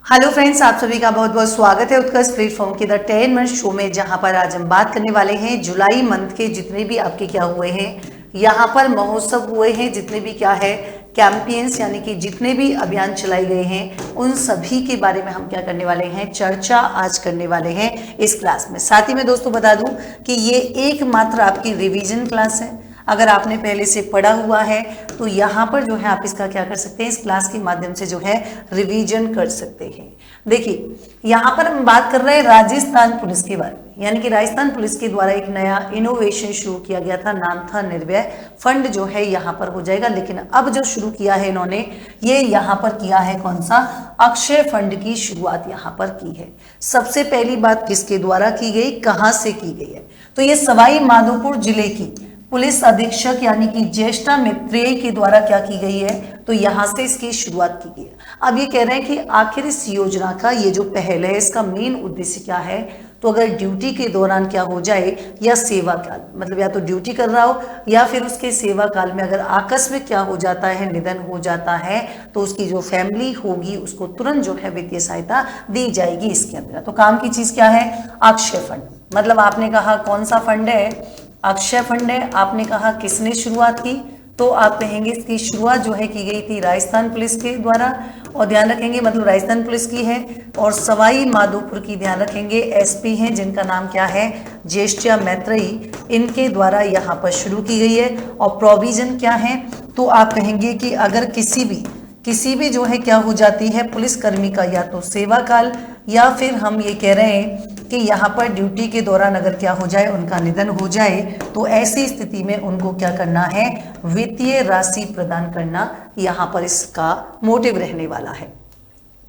Hello friends, आप सभी का बहुत बहुत स्वागत है उत्कर्ष प्लेटफॉर्म के द 10 मंथ शो में, जहां पर आज हम बात करने वाले हैं जुलाई मंथ के जितने भी आपके क्या हुए हैं, यहाँ पर महोत्सव हुए हैं, जितने भी क्या है कैंपेन्स यानी कि जितने भी अभियान चलाए गए हैं उन सभी के बारे में हम क्या करने वाले हैं, चर्चा आज करने वाले हैं इस क्लास में। साथ ही में दोस्तों बता दूं कि ये एकमात्र आपकी रिवीजन क्लास है। अगर आपने पहले से पढ़ा हुआ है तो यहाँ पर जो है आप इसका क्या कर सकते हैं, इस क्लास के माध्यम से जो है रिवीजन कर सकते हैं। देखिए यहाँ पर हम बात कर रहे हैं राजस्थान पुलिस के बारे में, यानी कि राजस्थान पुलिस के द्वारा एक नया इनोवेशन शुरू किया गया था, नाम था निर्भय फंड जो है यहाँ पर हो जाएगा। लेकिन अब जो शुरू किया है इन्होंने, ये यहाँ पर किया है कौन सा, अक्षय फंड की शुरुआत यहाँ पर की है। सबसे पहली बात किसके द्वारा की गई, कहाँ से की गई है, तो ये सवाई माधोपुर जिले की पुलिस अधीक्षक यानी कि ज्येष्ठा मैत्रेयी के द्वारा क्या की गई है, तो यहां से इसकी शुरुआत की गई है। अब ये कह रहे हैं कि आखिर इस योजना का ये जो पहल है इसका मेन उद्देश्य क्या है, तो अगर ड्यूटी के दौरान क्या हो जाए या सेवा काल, मतलब या तो ड्यूटी कर रहा हो या फिर उसके सेवा काल में अगर आकस्मिक क्या हो जाता है, निधन हो जाता है, तो उसकी जो फैमिली होगी उसको तुरंत जो है वित्तीय सहायता दी जाएगी इसके अंदर। तो काम की चीज क्या है, अक्षय फंड। मतलब आपने कहा कौन सा फंड है, अक्षय फंड है। आपने कहा किसने शुरुआत की, तो आप कहेंगे इसकी शुरुआत जो है की गई थी राजस्थान पुलिस के द्वारा, और ध्यान रखेंगे मतलब राजस्थान पुलिस की है। और सवाई माधोपुर की ध्यान रखेंगे एसपी हैं जिनका नाम क्या है, ज्येष्ठा मैत्रेयी, इनके द्वारा यहाँ पर शुरू की गई है। और प्रोविजन क्या है, तो आप कहेंगे कि अगर किसी भी जो है क्या हो जाती है पुलिसकर्मी का या तो सेवा काल या फिर हम ये कह रहे हैं कि यहाँ पर ड्यूटी के दौरान अगर क्या हो जाए, उनका निधन हो जाए, तो ऐसी स्थिति में उनको क्या करना है, वित्तीय राशि प्रदान करना यहाँ पर इसका मोटिव रहने वाला है।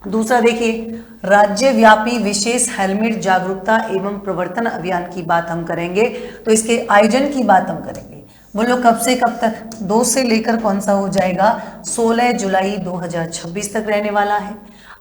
दूसरा देखिए, राज्यव्यापी विशेष हेलमेट जागरूकता एवं प्रवर्तन अभियान की बात हम करेंगे, तो इसके आयोजन की बात हम करेंगे। बोलो कब से कब तक, 2 से लेकर कौन सा हो जाएगा, 16 जुलाई 2026 तक रहने वाला है।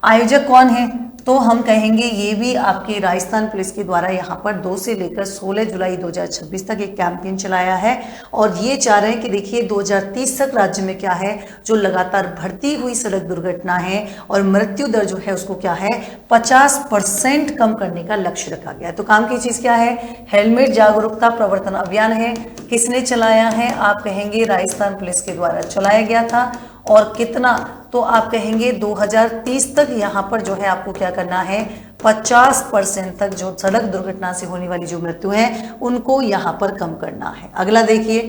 आयोजक कौन है, तो हम कहेंगे ये भी आपके राजस्थान पुलिस के द्वारा यहाँ पर 2 से लेकर 16 जुलाई 2026 तक एक कैंपेन चलाया है। और ये चाह रहे हैं कि देखिए 2030 तक राज्य में क्या है, जो लगातार बढ़ती हुई सड़क दुर्घटना है और मृत्यु दर जो है उसको क्या है 50% कम करने का लक्ष्य रखा गया है। तो काम की चीज क्या है, हेलमेट जागरूकता प्रवर्तन अभियान है। किसने चलाया है, आप कहेंगे राजस्थान पुलिस के द्वारा चलाया गया था। और कितना, तो आप कहेंगे 2030 तक यहाँ पर जो है आपको क्या करना है, 50% तक जो सड़क दुर्घटना से होने वाली जो मृत्यु है उनको यहाँ पर कम करना है। अगला देखिए,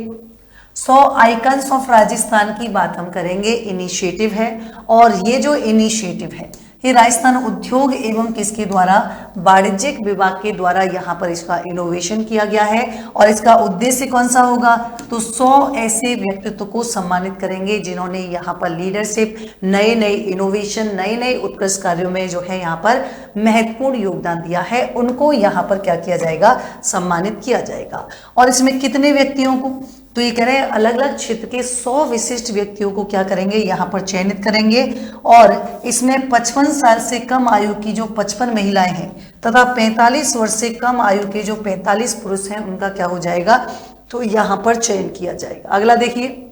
100 आइकन्स ऑफ राजस्थान की बात हम करेंगे, इनिशिएटिव है। और ये जो इनिशिएटिव है ये राजस्थान उद्योग एवं किसके द्वारा, वाणिज्यिक विभाग के द्वारा यहाँ पर इसका इनोवेशन किया गया है। और इसका उद्देश्य कौन सा होगा, तो 100 ऐसे व्यक्तित्व को सम्मानित करेंगे जिन्होंने यहाँ पर लीडरशिप, नए नए इनोवेशन, नए नए उत्कृष्ट कार्यों में जो है यहाँ पर महत्वपूर्ण योगदान दिया है, उनको यहाँ पर क्या किया जाएगा, सम्मानित किया जाएगा। और इसमें कितने व्यक्तियों को, तो ये कह रहे हैं अलग अलग क्षेत्र के 100 विशिष्ट व्यक्तियों को क्या करेंगे, यहाँ पर चयनित करेंगे। और इसमें 55 साल से कम आयु की जो 55 महिलाएं हैं तथा 45 वर्ष से कम आयु के जो 45 पुरुष हैं उनका क्या हो जाएगा, तो यहाँ पर चयन किया जाएगा। अगला देखिए,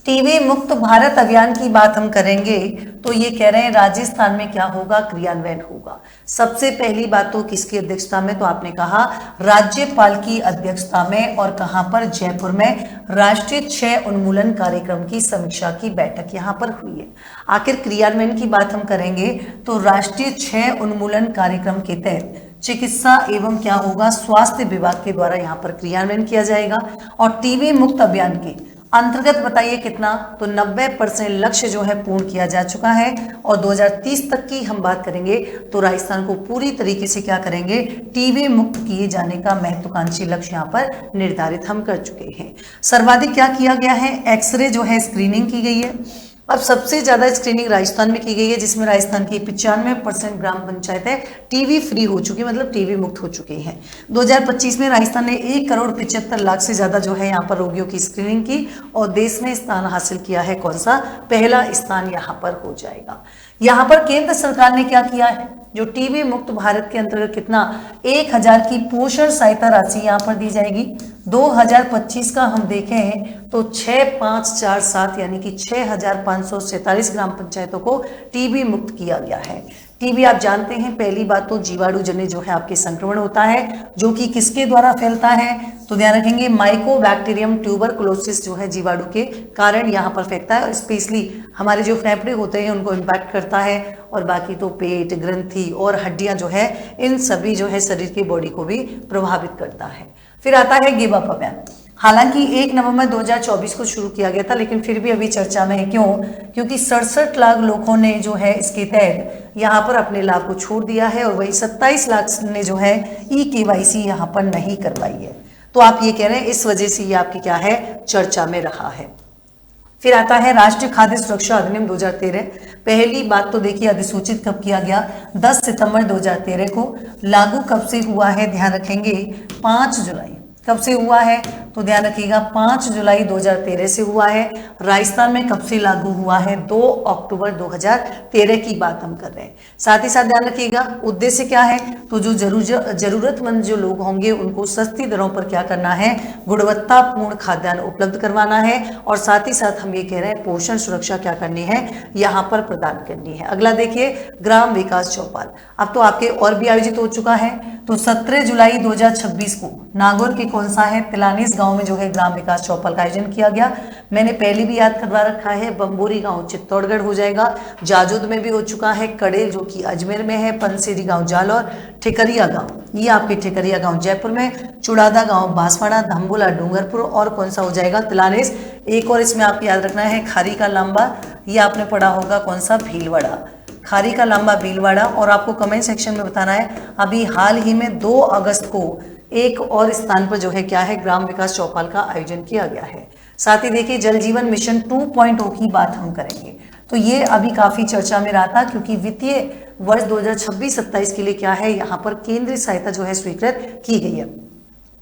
टीबी मुक्त भारत अभियान की बात हम करेंगे, तो ये कह रहे हैं राजस्थान में क्या होगा, क्रियान्वयन होगा। सबसे पहली बात तो किसकी अध्यक्षता में, तो आपने कहा राज्यपाल की अध्यक्षता में। और कहां पर, जयपुर में राष्ट्रीय क्षय उन्मूलन कार्यक्रम की समीक्षा की बैठक यहां पर हुई है। आखिर क्रियान्वयन की बात हम करेंगे, तो राष्ट्रीय क्षय उन्मूलन कार्यक्रम के तहत चिकित्सा एवं क्या होगा, स्वास्थ्य विभाग के द्वारा यहाँ पर क्रियान्वयन किया जाएगा। और टीबी मुक्त अभियान के अंतर्गत बताइए कितना, तो 90% लक्ष्य जो है पूर्ण किया जा चुका है। और 2030 तक की हम बात करेंगे तो राजस्थान को पूरी तरीके से क्या करेंगे, टीबी मुक्त किए जाने का महत्वाकांक्षी लक्ष्य यहाँ पर निर्धारित हम कर चुके हैं। सर्वाधिक क्या किया गया है, एक्सरे जो है स्क्रीनिंग की गई है। अब सबसे ज्यादा स्क्रीनिंग राजस्थान में की गई है, जिसमें राजस्थान की 95% ग्राम पंचायतें टीबी फ्री हो चुकी, मतलब टीबी मुक्त हो चुकी हैं। 2025 में राजस्थान ने 1,75,00,000 से ज्यादा जो है यहाँ पर रोगियों की स्क्रीनिंग की और देश में स्थान हासिल किया है, कौन सा, पहला स्थान यहाँ पर हो जाएगा। यहाँ पर केंद्र सरकार ने क्या किया है, जो टीबी मुक्त भारत के अंतर्गत कितना 1000 की पोषण सहायता राशि यहाँ पर दी जाएगी। 2025 का हम देखें तो 6547 यानी कि 6547 ग्राम पंचायतों को टीबी मुक्त किया गया है। टीबी आप जानते हैं, पहली बात तो जीवाणु जन्य जो है आपके संक्रमण होता है, जो कि किसके द्वारा फैलता है, तो ध्यान रखेंगे माइकोबैक्टीरियम ट्यूबरकुलोसिस जो है जीवाणु के कारण यहाँ पर फैलता है, और स्पेशली हमारे जो फेफड़े होते हैं उनको इम्पैक्ट करता है, और बाकी तो पेट, ग्रंथि और हड्डियां जो है इन सभी जो है शरीर की बॉडी को भी प्रभावित करता है। फिर आता है गिव अप अभियान। हालांकि 1 नवंबर 2024 को शुरू किया गया था, लेकिन फिर भी अभी चर्चा में है। क्यों? क्योंकि 67 लाख लोगों ने जो है इसके तहत यहाँ पर अपने लाभ को छोड़ दिया है, और वही 27 लाख ने जो है ई-केवाईसी यहाँ पर नहीं करवाई है। तो आप ये कह रहे हैं इस वजह से ये आपकी क्या है, चर्चा में रहा है। फिर आता है राष्ट्रीय खाद्य सुरक्षा अधिनियम 2013। पहली बात तो देखिए अधिसूचित कब किया गया, 10 सितंबर 2013 को। लागू कब से हुआ है, ध्यान रखेंगे 5 जुलाई। कब से हुआ है, तो ध्यान रखिएगा 5 जुलाई 2013 से हुआ है। राजस्थान में कब से लागू हुआ है, 2 अक्टूबर 2013 की बात हम कर रहे हैं। साथ ही साथ ध्यान रखिएगा उद्देश्य क्या है, तो जो जरूरतमंद जो लोग होंगे उनको सस्ती दरों पर क्या करना है, गुणवत्तापूर्ण खाद्यान्न उपलब्ध करवाना है, और साथ ही साथ हम ये कह रहे हैं पोषण सुरक्षा क्या करनी है, यहाँ पर प्रदान करनी है। अगला देखिए ग्राम विकास चौपाल। अब तो आपके और भी आयोजित हो चुका है। तो 17 जुलाई 2026 को नागौर के कौन सा है, तिलानीस गांव में जो है ग्राम विकास चौपाल का आयोजन किया गया। मैंने पहले भी याद करवा रखा है, बम्बोरी गांव चित्तौड़गढ़ हो जाएगा, जाजोद में भी हो चुका है, कड़ेल जो कि अजमेर में है, पंसेरी गांव जालौर, ठिकरिया गांव ये आपके ठिकरिया गांव जयपुर में, चुड़ादा गांव बांसवाड़ा, धम्बुला डूंगरपुर, और कौन सा हो जाएगा तिलानीस। एक और इसमें आपको याद रखना है खारी का लांबा, ये आपने पढ़ा होगा कौन सा, भीलवाड़ा, खारी का लांबा भीलवाड़ा। और आपको कमेंट सेक्शन में बताना है अभी हाल ही में 2 अगस्त को एक और स्थान पर जो है क्या है, ग्राम विकास चौपाल का आयोजन किया गया है। साथ ही देखिए जल जीवन मिशन 2.0 की बात हम करेंगे, तो ये अभी काफी चर्चा में रहा था, क्योंकि वित्तीय वर्ष 2026-27 के लिए क्या है, यहाँ पर केंद्रीय सहायता जो है स्वीकृत की गई है।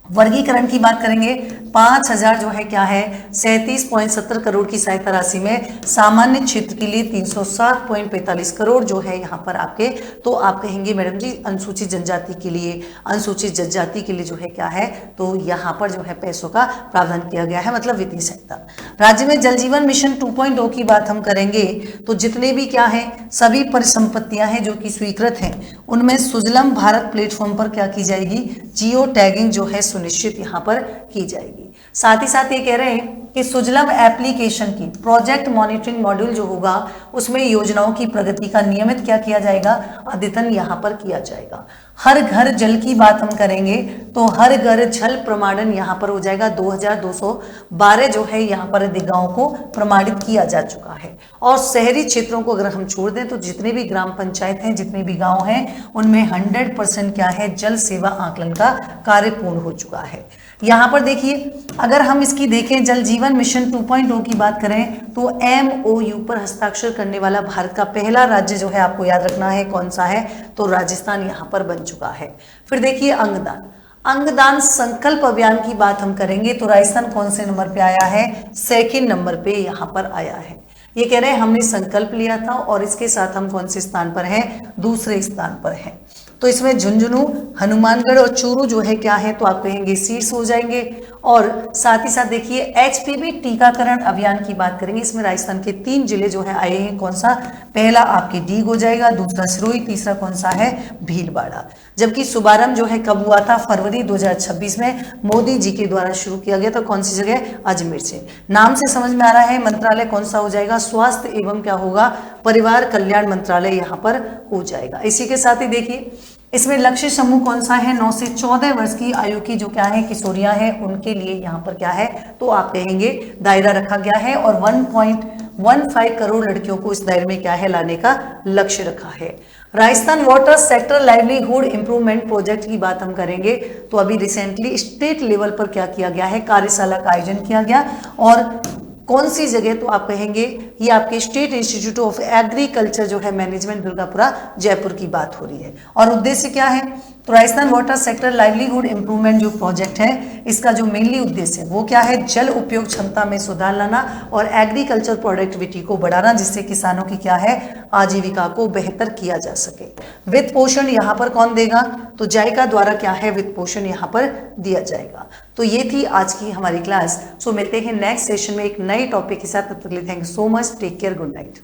वर्गीकरण की बात करेंगे, 5000 जो है क्या है 37.70 करोड़ की सहायता राशि में, सामान्य क्षेत्र के लिए 307.45 करोड़ जो है यहाँ पर आपके, तो आप कहेंगे मैडम जी अनुसूचित जनजाति के लिए, अनुसूचित जनजाति के लिए जो है क्या है, तो यहाँ पर जो है पैसों का प्रावधान किया गया है, मतलब वित्तीय सहायता। राज्य में जल जीवन मिशन 2.0 की बात हम करेंगे, तो जितने भी क्या है सभी परिसंपत्तियां हैं जो कि स्वीकृत हैं, उनमें सुजलम भारत प्लेटफॉर्म पर क्या की जाएगी, जियो टैगिंग जो है सुनिश्चित यहाँ पर की जाएगी। साथ ही साथ ये कह रहे हैं कि सुजलम एप्लीकेशन की प्रोजेक्ट मॉनिटरिंग मॉड्यूल जो होगा उसमें योजनाओं की प्रगति का नियमित क्या किया जाएगा, अद्यतन यहाँ पर किया जाएगा। हर घर जल की बात हम करेंगे, तो हर घर जल प्रमाणन यहाँ पर हो जाएगा, 2212 जो है यहाँ पर गांवों को प्रमाणित किया जा चुका है। और शहरी क्षेत्रों को अगर हम छोड़ दें तो जितने भी ग्राम पंचायत हैं, जितने भी गांव हैं, उनमें 100% क्या है, जल सेवा आकलन का कार्य पूर्ण हो चुका है। यहाँ पर देखिए अगर हम इसकी देखें जल जीवन मिशन 2.0 की बात करें, तो MOU पर हस्ताक्षर करने वाला भारत का पहला राज्य जो है आपको याद रखना है कौन सा है, तो राजस्थान यहाँ पर बन चुका है। फिर देखिए अंगदान संकल्प अभियान की बात हम करेंगे, तो राजस्थान कौन से नंबर पे आया है, 2nd नंबर पे यहाँ पर आया है। ये कह रहे हैं हमने संकल्प लिया था, और इसके साथ हम कौन से स्थान पर हैं, दूसरे स्थान पर हैं। तो इसमें झुंझुनू, हनुमानगढ़ और चूरू जो है क्या है, तो आप कहेंगे शीर्ष हो जाएंगे। और साथ ही साथ देखिए HPV टीकाकरण अभियान की बात करेंगे, इसमें राजस्थान के 3 जिले जो है आए हैं, कौन सा, पहला आपके डीग हो जाएगा, दूसरा सिरोही, तीसरा कौन सा है, भीलवाड़ा। जबकि शुभारंभ जो है कब हुआ था, फरवरी 2026 में मोदी जी के द्वारा शुरू किया गया था, कौन सी जगह, अजमेर से। नाम से समझ में आ रहा है मंत्रालय कौन सा हो जाएगा, स्वास्थ्य एवं क्या होगा, परिवार कल्याण मंत्रालय यहाँ पर हो जाएगा। इसी के साथ ही देखिए इसमें लक्ष्य समूह कौन सा है, 9 से 14 वर्ष की आयु की जो क्या है किशोरियां हैं, उनके लिए यहाँ पर क्या है, तो आप कहेंगे दायरा रखा गया है, और 1.15 करोड़ लड़कियों को इस दायरे में क्या है लाने का लक्ष्य रखा है। Rajasthan water sector livelihood improvement project की बात हम करेंगे, तो अभी रिसेंटली स्टेट लेवल पर क्या किया गया है, कार्यशाला का आयोजन किया गया, और कौन सी जगह, तो आप कहेंगे ये आपके स्टेट इंस्टीट्यूट ऑफ एग्रीकल्चर जो है मैनेजमेंट दुर्गापुरा जयपुर की बात हो रही है। और उद्देश्य क्या है, तो Rajasthan water sector livelihood improvement जो प्रोजेक्ट है, इसका जो मेनली उद्देश्य है वो क्या है, जल उपयोग क्षमता में सुधार लाना और एग्रीकल्चर प्रोडक्टिविटी को बढ़ाना, जिससे किसानों की क्या है, आजीविका को बेहतर किया जा सके। वित्त पोषण यहाँ पर कौन देगा, तो जायका द्वारा क्या है, वित्त पोषण यहाँ पर दिया जाएगा। तो ये थी आज की हमारी क्लास। सो मिलते हैं नेक्स्ट सेशन में एक नए टॉपिक के साथ। तब तक के लिए thank you so much, take care, good night.